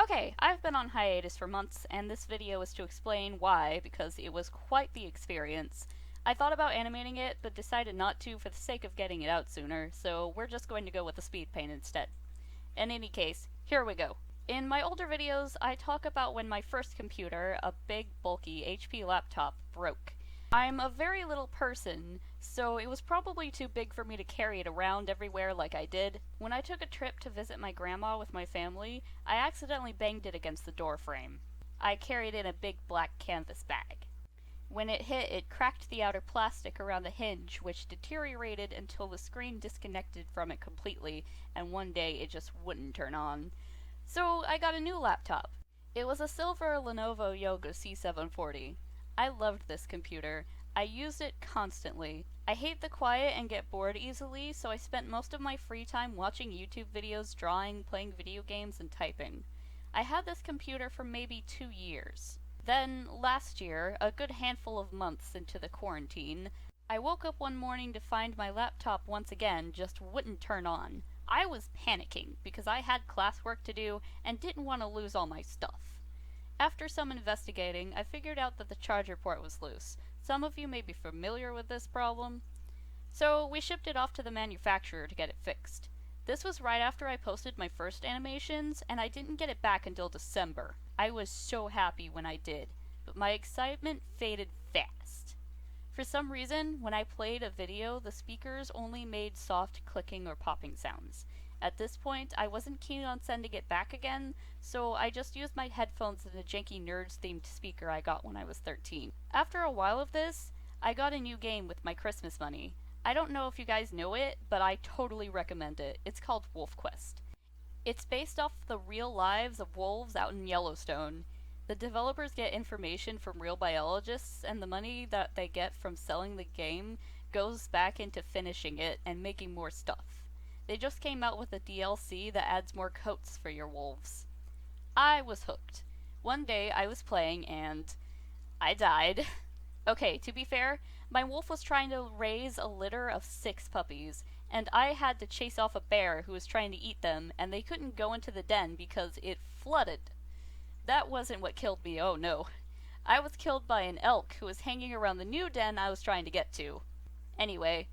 Okay, I've been on hiatus for months, and this video is to explain why, because it was quite the experience. I thought about animating it, but decided not to for the sake of getting it out sooner, so we're just going to go with the SpeedPaint instead. In any case, here we go. In my older videos, I talk about when my first computer, a big, bulky HP laptop, broke. I'm a very little person, so it was probably too big for me to carry it around everywhere like I did. When I took a trip to visit my grandma with my family, I accidentally banged it against the door frame. I carried it in a big black canvas bag. When it hit, it cracked the outer plastic around the hinge, which deteriorated until the screen disconnected from it completely, and one day it just wouldn't turn on. So I got a new laptop. It was a silver Lenovo Yoga C740. I loved this computer. I used it constantly. I hate the quiet and get bored easily, so I spent most of my free time watching YouTube videos, drawing, playing video games, and typing. I had this computer for maybe 2 years. Then, last year, a good handful of months into the quarantine, I woke up one morning to find my laptop once again just wouldn't turn on. I was panicking because I had classwork to do and didn't want to lose all my stuff. After some investigating, I figured out that the charger port was loose. Some of you may be familiar with this problem. So we shipped it off to the manufacturer to get it fixed. This was right after I posted my first animations, and I didn't get it back until December. I was so happy when I did, but my excitement faded fast. For some reason, when I played a video, the speakers only made soft clicking or popping sounds. At this point, I wasn't keen on sending it back again, so I just used my headphones and a janky Nerds-themed speaker I got when I was 13. After a while of this, I got a new game with my Christmas money. I don't know if you guys know it, but I totally recommend it. It's called Wolf Quest. It's based off the real lives of wolves out in Yellowstone. The developers get information from real biologists, and the money that they get from selling the game goes back into finishing it and making more stuff. They just came out with a DLC that adds more coats for your wolves. I was hooked. One day I was playing and I died. Okay, to be fair, my wolf was trying to raise a litter of 6 puppies, and I had to chase off a bear who was trying to eat them, and they couldn't go into the den because it flooded. That wasn't what killed me, oh no. I was killed by an elk who was hanging around the new den I was trying to get to. Anyway,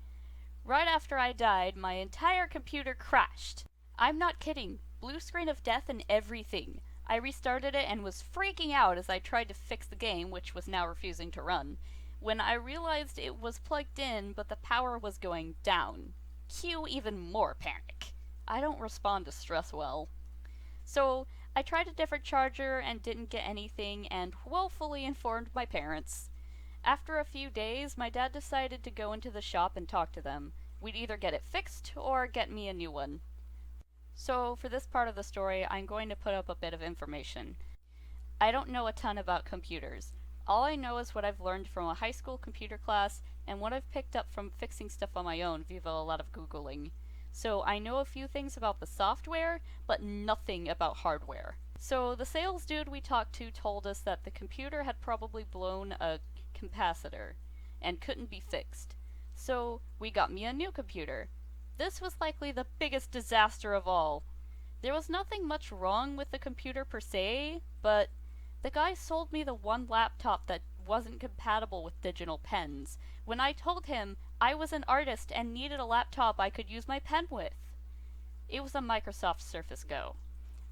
right after I died, my entire computer crashed. I'm not kidding. Blue screen of death and everything. I restarted it and was freaking out as I tried to fix the game, which was now refusing to run, when I realized it was plugged in but the power was going down. Cue even more panic. I don't respond to stress well. So, I tried a different charger and didn't get anything and woefully informed my parents. After a few days, my dad decided to go into the shop and talk to them. We'd either get it fixed or get me a new one. So, for this part of the story, I'm going to put up a bit of information. I don't know a ton about computers. All I know is what I've learned from a high school computer class and what I've picked up from fixing stuff on my own via a lot of Googling. So I know a few things about the software, but nothing about hardware. So the sales dude we talked to told us that the computer had probably blown a capacitor and couldn't be fixed. So we got me a new computer. This was likely the biggest disaster of all. There was nothing much wrong with the computer per se, but the guy sold me the one laptop that wasn't compatible with digital pens, when I told him I was an artist and needed a laptop I could use my pen with. It was a Microsoft Surface Go.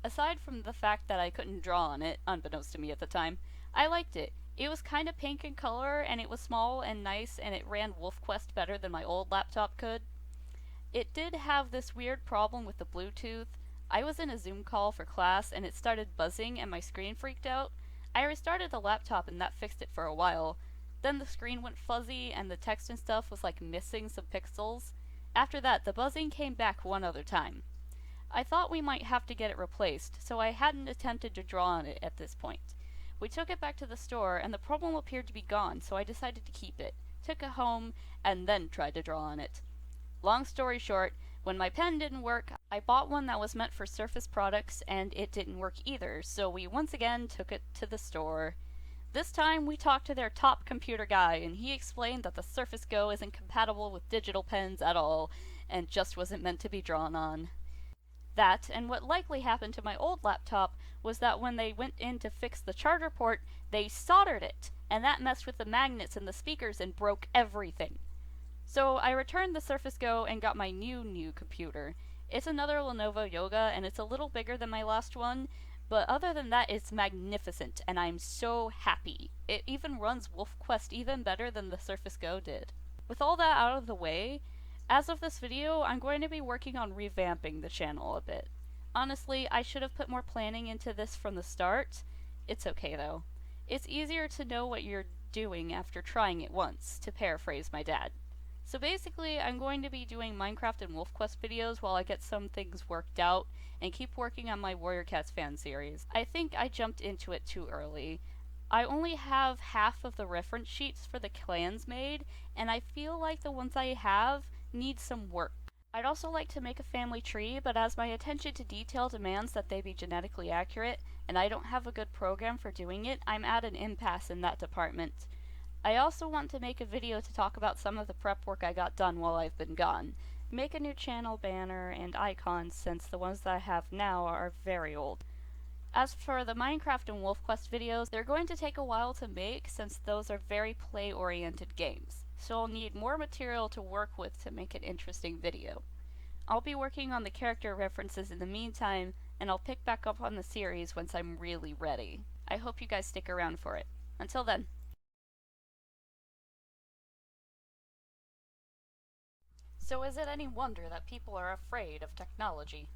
Aside from the fact that I couldn't draw on it, unbeknownst to me at the time, I liked it. It was kinda pink in color, and it was small and nice, and it ran Wolf Quest better than my old laptop could. It did have this weird problem with the Bluetooth. I was in a Zoom call for class and it started buzzing and my screen freaked out. I restarted the laptop and that fixed it for a while. Then the screen went fuzzy and the text and stuff was like missing some pixels. After that, the buzzing came back one other time. I thought we might have to get it replaced, so I hadn't attempted to draw on it at this point. We took it back to the store and the problem appeared to be gone, so I decided to keep it, took it home, and then tried to draw on it. Long story short, when my pen didn't work, I bought one that was meant for Surface products and it didn't work either, so we once again took it to the store. This time we talked to their top computer guy and he explained that the Surface Go isn't compatible with digital pens at all and just wasn't meant to be drawn on. That, and what likely happened to my old laptop, was that when they went in to fix the charger port, they soldered it, and that messed with the magnets in the speakers and broke everything. So I returned the Surface Go and got my new computer. It's another Lenovo Yoga, and it's a little bigger than my last one, but other than that, it's magnificent, and I'm so happy. It even runs WolfQuest even better than the Surface Go did. With all that out of the way, as of this video, I'm going to be working on revamping the channel a bit. Honestly, I should have put more planning into this from the start. It's okay though. It's easier to know what you're doing after trying it once, to paraphrase my dad. So basically, I'm going to be doing Minecraft and WolfQuest videos while I get some things worked out, and keep working on my Warrior Cats fan series. I think I jumped into it too early. I only have half of the reference sheets for the clans made, and I feel like the ones I have need some work. I'd also like to make a family tree, but as my attention to detail demands that they be genetically accurate, and I don't have a good program for doing it, I'm at an impasse in that department. I also want to make a video to talk about some of the prep work I got done while I've been gone. Make a new channel banner and icons since the ones that I have now are very old. As for the Minecraft and WolfQuest videos, they're going to take a while to make since those are very play-oriented games, so I'll need more material to work with to make an interesting video. I'll be working on the character references in the meantime, and I'll pick back up on the series once I'm really ready. I hope you guys stick around for it. Until then. So is it any wonder that people are afraid of technology?